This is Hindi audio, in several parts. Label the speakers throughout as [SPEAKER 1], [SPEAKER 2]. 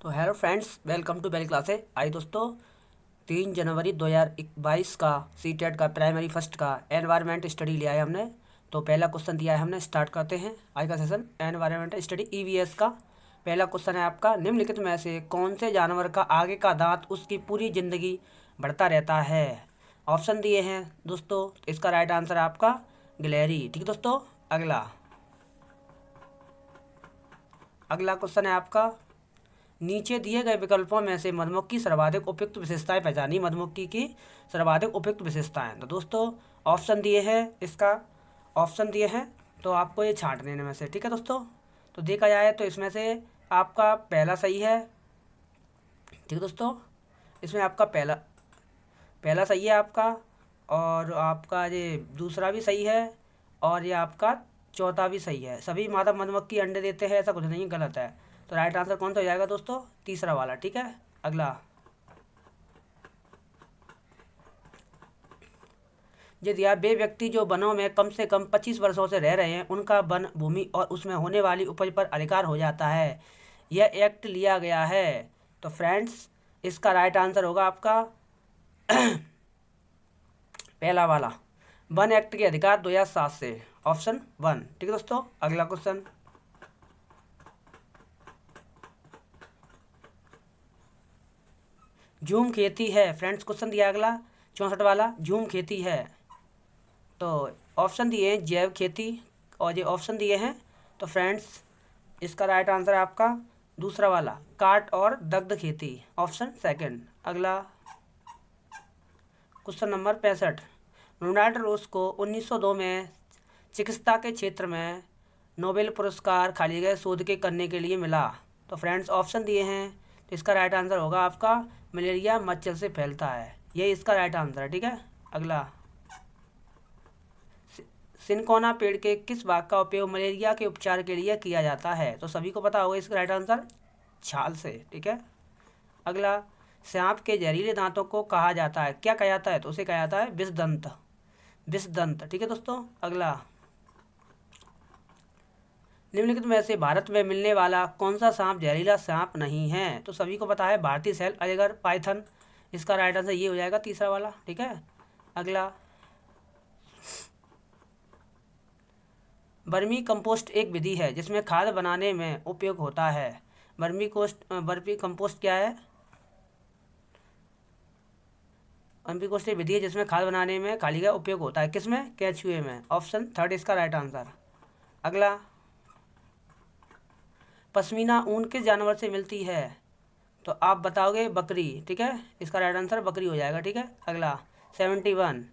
[SPEAKER 1] तो hello friends, welcome to Bell classes. Hi दोस्तों, 3 जनवरी 2022 का सीटेट का प्राइमरी फर्स्ट का एनवायरनमेंट स्टडी लिया है हमने। तो पहला क्वेश्चन दिया है हमने, स्टार्ट करते हैं आज का सेशन। एनवायरनमेंट स्टडी ईवीएस का पहला क्वेश्चन है आपका, निम्नलिखित में से कौन से जानवर का आगे का दांत उसकी पूरी जिंदगी बढ़ता रहता है। ऑप्शन दिए हैं दोस्तों, इसका राइट आंसर है आपका गिलहरी। ठीक है दोस्तों, अगला क्वेश्चन है आपका, नीचे दिए गए विकल्पों में से मधुमक्खी सर्वाधिक उपयुक्त विशेषताएं पहचानी। मधुमक्खी की सर्वाधिक उपयुक्त विशेषताएं, तो दोस्तों ऑप्शन दिए हैं, ऑप्शन दिए हैं तो आपको ये छांट लेने में से। ठीक है दोस्तों, तो देखा जाए तो इसमें से आपका पहला सही है। ठीक है दोस्तों, इसमें आपका पहला सही है आपका, और आपका ये दूसरा भी सही है, और ये आपका चौथा भी सही है। सभी मादा मधुमक्खी अंडे देते हैं, ऐसा कुछ नहीं, गलत है। तो राइट आंसर कौन सा हो जाएगा दोस्तों? तीसरा वाला। ठीक है, अगला, यदि आप वे व्यक्ति जो वनों में कम से कम 25 वर्षों से रह रहे हैं, उनका वन भूमि और उसमें होने वाली उपज पर अधिकार हो जाता है। यह एक्ट लिया गया है। तो फ्रेंड्स, इसका राइट आंसर होगा आपका पहला वाला, वन एक्ट के अधिकार 2007 से, ऑप्शन 1। ठीक है दोस्तों, अगला क्वेश्चन, झूम खेती है। फ्रेंड्स, क्वेश्चन दिया अगला 64 वाला, झूम खेती है। तो ऑप्शन दिए हैं जैव खेती, और ये ऑप्शन दिए हैं। तो फ्रेंड्स, इसका राइट आंसर है आपका दूसरा वाला, काट और दग्ध खेती, ऑप्शन 2। अगला क्वेश्चन नंबर 65, रोनाल्ड रोस को 1902 में चिकित्सा के क्षेत्र में नोबेल पुरस्कार खाली गए शोध के करने के लिए मिला। तो फ्रेंड्स, ऑप्शन दिए हैं, तो इसका राइट आंसर होगा आपका मलेरिया मच्छर से फैलता है, ये इसका राइट आंसर है। ठीक है, अगला, सिनकोना पेड़ के किस भाग का उपयोग मलेरिया के उपचार के लिए किया जाता है? तो सभी को पता होगा इसका राइट आंसर छाल से। ठीक है, अगला, सांप के जहरीले दांतों को कहा जाता है, क्या कहा जाता है? तो उसे कहा जाता है विषदंत, विषदंत। ठीक है दोस्तों, अगला, निम्नलिखित में से भारत में मिलने वाला कौन सा सांप जहरीला सांप नहीं है? तो सभी को पता है भारतीय सैल, अजगर, पाइथन। इसका राइट आंसर ये हो जाएगा तीसरा वाला। ठीक है, अगला, वर्मी कंपोस्ट एक विधि है जिसमें खाद बनाने में उपयोग होता है। वर्मी कंपोस्ट क्या है? वर्मी कंपोस्ट एक विधि है जिसमें खाद बनाने में खाली का उपयोग होता है, किसमें? केचुए में, ऑप्शन 3 इसका राइट आंसर। अगला, पश्मीना ऊन किस जानवर से मिलती है? तो आप बताओगे बकरी। ठीक है, इसका राइट आंसर बकरी हो जाएगा। ठीक है, अगला, 71,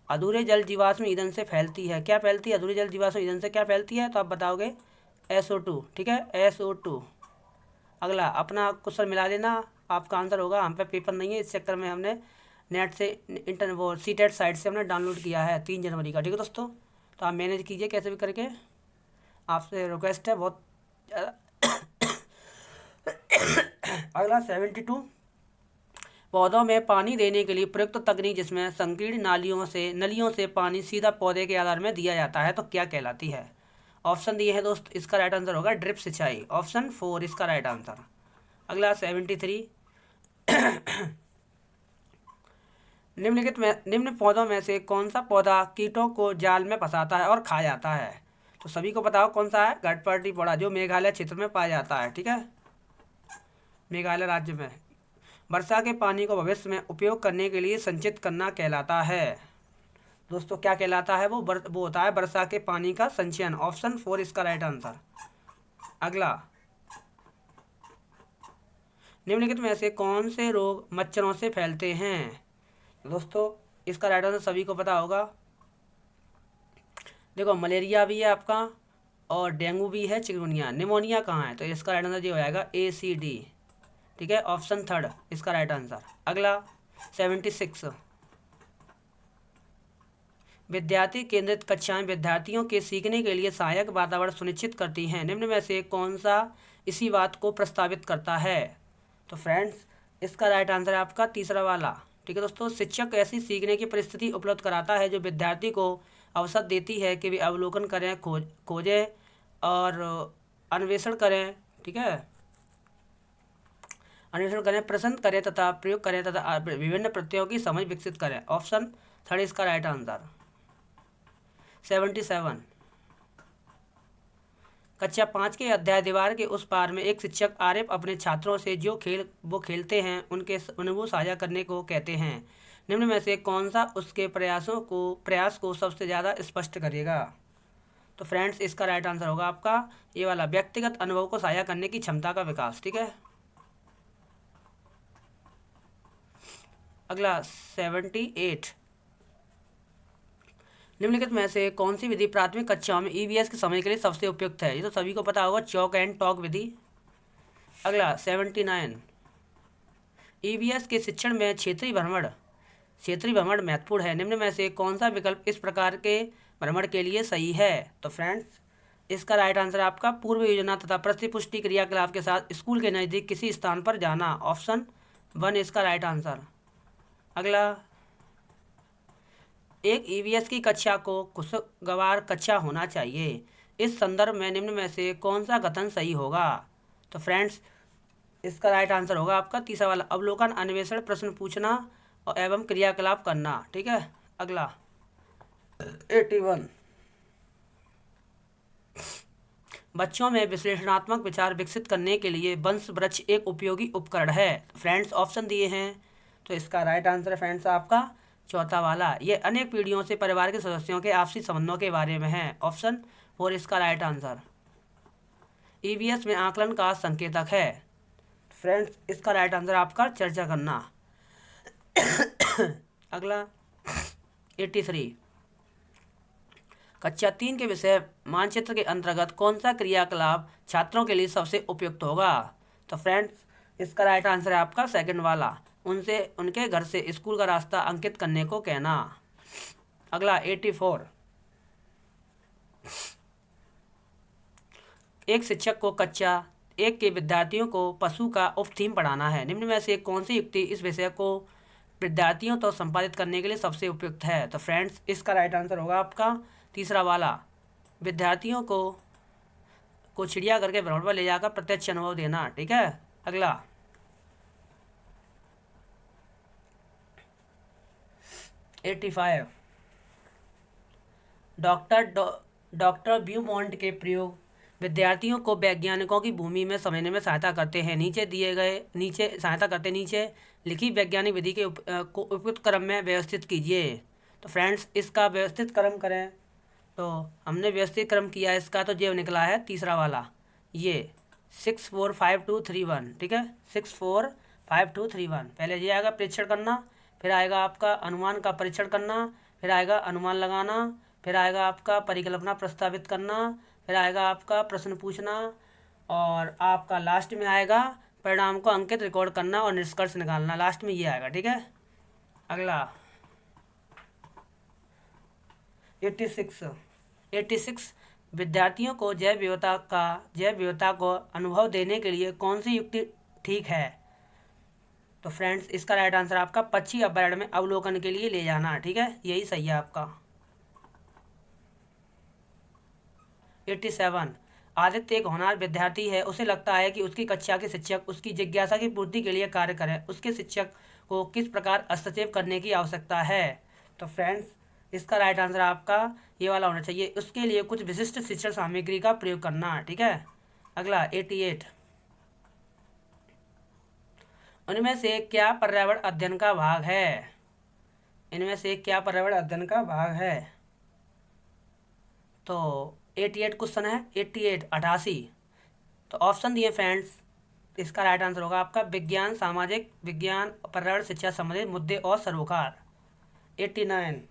[SPEAKER 1] अधूरे जल जीवाश्म ईंधन से फैलती है, क्या फैलती है? अधूरे जल जीवाश्म ईंधन से क्या फैलती है? तो आप बताओगे SO2। ठीक है, SO2। अगला, अपना क्वेश्चन मिला देना, आपका आंसर होगा, हम पे पेपर नहीं है, इस चक्कर में हमने नेट से वो सीटेट साइट से हमने डाउनलोड किया है 3 जनवरी का। ठीक है दोस्तों, तो आप मैनेज कीजिए कैसे भी करके, आपसे रिक्वेस्ट है बहुत ज़्यादा। अगला 72, पौधों में पानी देने के लिए प्रयुक्त तकनीक जिसमें संकीर्ण नलियों से पानी सीधा पौधे के आधार में दिया जाता है, तो क्या कहलाती है? ऑप्शन दिए हैं दोस्त, इसका राइट आंसर होगा ड्रिप सिंचाई, ऑप्शन 4 इसका राइट आंसर। अगला 73, निम्न पौधों में से कौन सा पौधा कीटों को जाल में फंसाता है और खा जाता है? तो सभी को बताओ कौन सा है? गटपर्टी पौधा, जो मेघालय क्षेत्र में पाया जाता है। ठीक है, मेघालय राज्य में। वर्षा के पानी को भविष्य में उपयोग करने के लिए संचित करना कहलाता है। दोस्तों, क्या कहलाता है? वो होता है वर्षा के पानी का संचयन, ऑप्शन 4 इसका राइट आंसर। अगला, निम्नलिखित में से कौन से रोग मच्छरों से फैलते हैं? दोस्तों, इसका राइट आंसर सभी को पता होगा। देखो, मलेरिया भी है आपका, और डेंगू भी है, चिकनगुनिया। निमोनिया कहाँ है? तो इसका राइट आंसर ये हो जाएगा ACD। ठीक है, ऑप्शन 3 इसका राइट आंसर। अगला 76, विद्यार्थी केंद्रित कक्षाएं विद्यार्थियों के सीखने के लिए सहायक वातावरण सुनिश्चित करती हैं, निम्न में से कौन सा इसी बात को प्रस्तावित करता है? तो फ्रेंड्स, इसका राइट आंसर है आपका तीसरा वाला। ठीक है दोस्तों, शिक्षक ऐसी सीखने की परिस्थिति उपलब्ध कराता है जो विद्यार्थी को अवसर देती है कि वे अवलोकन करें, खोजें और अन्वेषण करें, ठीक है। अन्वेषण करें, प्रश्न करें तथा प्रयोग करें तथा विभिन्न प्रत्ययों की समझ विकसित करें। ऑप्शन 3 इसका राइट आंसर। 77। कक्षा 5 के अध्याय दीवार के उस पार में एक शिक्षक आरिफ अपने छात्रों से जो खेल वो खेलते हैं उनके अनुभव साझा करने को कहते हैं। निम्न में से कौन सा उसके प्रयास को सबसे ज़्यादा स्पष्ट करेगा। तो फ्रेंड्स इसका राइट आंसर होगा आपका ये वाला, व्यक्तिगत अनुभव को साझा करने की क्षमता का विकास। ठीक है। अगला 78। निम्नलिखित में से कौन सी विधि प्राथमिक कक्षाओं में ईवीएस के समय के लिए सबसे उपयुक्त है। ये तो सभी को पता होगा, चौक एंड टॉक विधि। अगला 79। ईवीएस के शिक्षण में क्षेत्रीय भ्रमण महत्वपूर्ण है। निम्न में से कौन सा विकल्प इस प्रकार के भ्रमण के लिए सही है। तो फ्रेंड्स इसका राइट आंसर आपका पूर्व योजना तथा प्रतिपुष्टि क्रियाकलाप के साथ स्कूल के नज़दीक किसी स्थान पर जाना। ऑप्शन 1 इसका राइट आंसर। अगला, एक ईवीएस की कक्षा को खुशगवार कक्षा होना चाहिए। इस संदर्भ में निम्न में से कौन सा कथन सही होगा। तो फ्रेंड्स इसका राइट आंसर होगा आपका तीसरा वाला, अवलोकन, अन्वेषण, प्रश्न पूछना और एवं क्रियाकलाप करना। ठीक है। अगला 81। बच्चों में विश्लेषणात्मक विचार विकसित करने के लिए वंश वृक्ष एक उपयोगी उपकरण है। फ्रेंड्स ऑप्शन दिए हैं, तो इसका राइट आंसर है फ्रेंड्स आपका चौथा वाला, ये अनेक पीढ़ियों से परिवार के सदस्यों के आपसी संबंधों के बारे में है। ऑप्शन 4 इसका राइट आंसर। ईवीएस में आकलन का संकेतक है। फ्रेंड्स इसका राइट आंसर आपका चर्चा करना। अगला 83। कक्षा 3 के विषय मानचित्र के अंतर्गत कौन सा क्रियाकलाप छात्रों के लिए सबसे उपयुक्त होगा। तो फ्रेंड्स इसका राइट आंसर है आपका सेकंड वाला, उनसे उनके घर से स्कूल का रास्ता अंकित करने को कहना। अगला 84। एक शिक्षक को कक्षा 1 के विद्यार्थियों को पशु का उप थीम पढ़ाना है। निम्न में से कौन सी युक्ति इस विषय को विद्यार्थियों तो संपादित करने के लिए सबसे उपयुक्त है। तो फ्रेंड्स इसका राइट आंसर होगा आपका तीसरा वाला, विद्यार्थियों को चिड़ियाघर के भ्रमण पर ले जाकर प्रत्यक्ष अनुभव देना। ठीक है। अगला 85। डॉक्टर ब्यूमॉन्ट के प्रयोग विद्यार्थियों को वैज्ञानिकों की भूमि में समझने में सहायता करते हैं। नीचे लिखी वैज्ञानिक विधि के को उपयुक्त क्रम में व्यवस्थित कीजिए। तो फ्रेंड्स इसका व्यवस्थित क्रम करें, तो हमने व्यवस्थित क्रम किया इसका, तो ये निकला है तीसरा वाला, ये 645231। ठीक है, 645231। पहले ये आएगा परीक्षण करना, फिर आएगा आपका अनुमान का परीक्षण करना, फिर आएगा अनुमान लगाना, फिर आएगा आपका परिकल्पना प्रस्तावित करना, फिर आएगा आपका प्रश्न पूछना, और आपका लास्ट में आएगा परिणाम को अंकित रिकॉर्ड करना और निष्कर्ष निकालना। लास्ट में ये आएगा। ठीक है। अगला 86। विद्यार्थियों को जैव विविधता को अनुभव देने के लिए कौन सी युक्ति ठीक है। तो फ्रेंड्स इसका राइट आंसर आपका पक्षी अभ्यारण्य में अवलोकन के लिए ले जाना। ठीक है, यही सही है आपका। 87। आदित्य एक होनहार विद्यार्थी है, उसे लगता है कि उसकी कक्षा के शिक्षक उसकी जिज्ञासा की पूर्ति के लिए कार्य करें। उसके शिक्षक को किस प्रकार हस्तक्षेप करने की आवश्यकता है। तो फ्रेंड्स इसका राइट आंसर आपका ये वाला होना चाहिए, उसके लिए कुछ विशिष्ट शिक्षण सामग्री का प्रयोग करना। ठीक है। अगला 88। उनमें से क्या पर्यावरण अध्ययन का भाग है। इनमें से क्या पर्यावरण अध्ययन का भाग है। तो 88 क्वेश्चन है, 88। तो ऑप्शन दिए फ्रेंड्स, इसका राइट आंसर होगा आपका विज्ञान, सामाजिक विज्ञान, पर्यावरण, शिक्षा संबंधित मुद्दे और सरोकार। 89।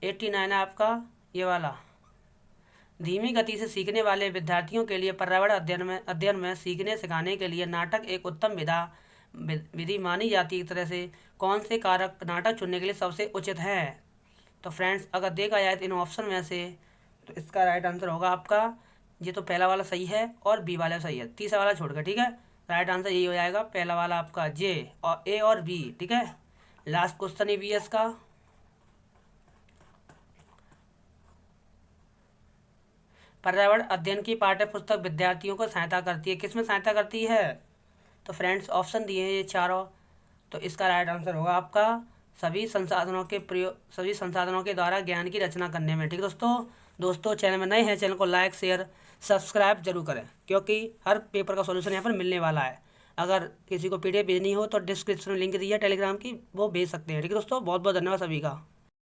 [SPEAKER 1] है आपका ये वाला, धीमी गति से सीखने वाले विद्यार्थियों के लिए पर्यावरण अध्ययन में सीखने सिखाने के लिए नाटक एक उत्तम विधि मानी जाती है। एक तरह से कौन से कारक नाटक चुनने के लिए सबसे उचित हैं। तो फ्रेंड्स अगर देखा जाए तो इन ऑप्शन में से, तो इसका राइट आंसर होगा आपका, ये तो पहला वाला सही है और बी वाला सही है, तीसरा वाला छोड़कर। ठीक है, राइट आंसर यही हो जाएगा, पहला वाला आपका जे और ए और बी। ठीक है। लास्ट क्वेश्चन ईवीएस का पर्यावरण अध्ययन की पाठ्य पुस्तक विद्यार्थियों को सहायता करती है। किसमें सहायता करती है? तो फ्रेंड्स ऑप्शन दिए हैं ये चारों, तो इसका राइट आंसर होगा आपका सभी संसाधनों के द्वारा ज्ञान की रचना करने में। ठीक है दोस्तों चैनल में नए हैं, चैनल को लाइक शेयर सब्सक्राइब जरूर करें, क्योंकि हर पेपर का सॉल्यूशन यहाँ पर मिलने वाला है। अगर किसी को PDF भेजनी हो तो डिस्क्रिप्शन में लिंक दी है टेलीग्राम की, वो भेज सकते हैं। ठीक है दोस्तों, बहुत बहुत धन्यवाद सभी का।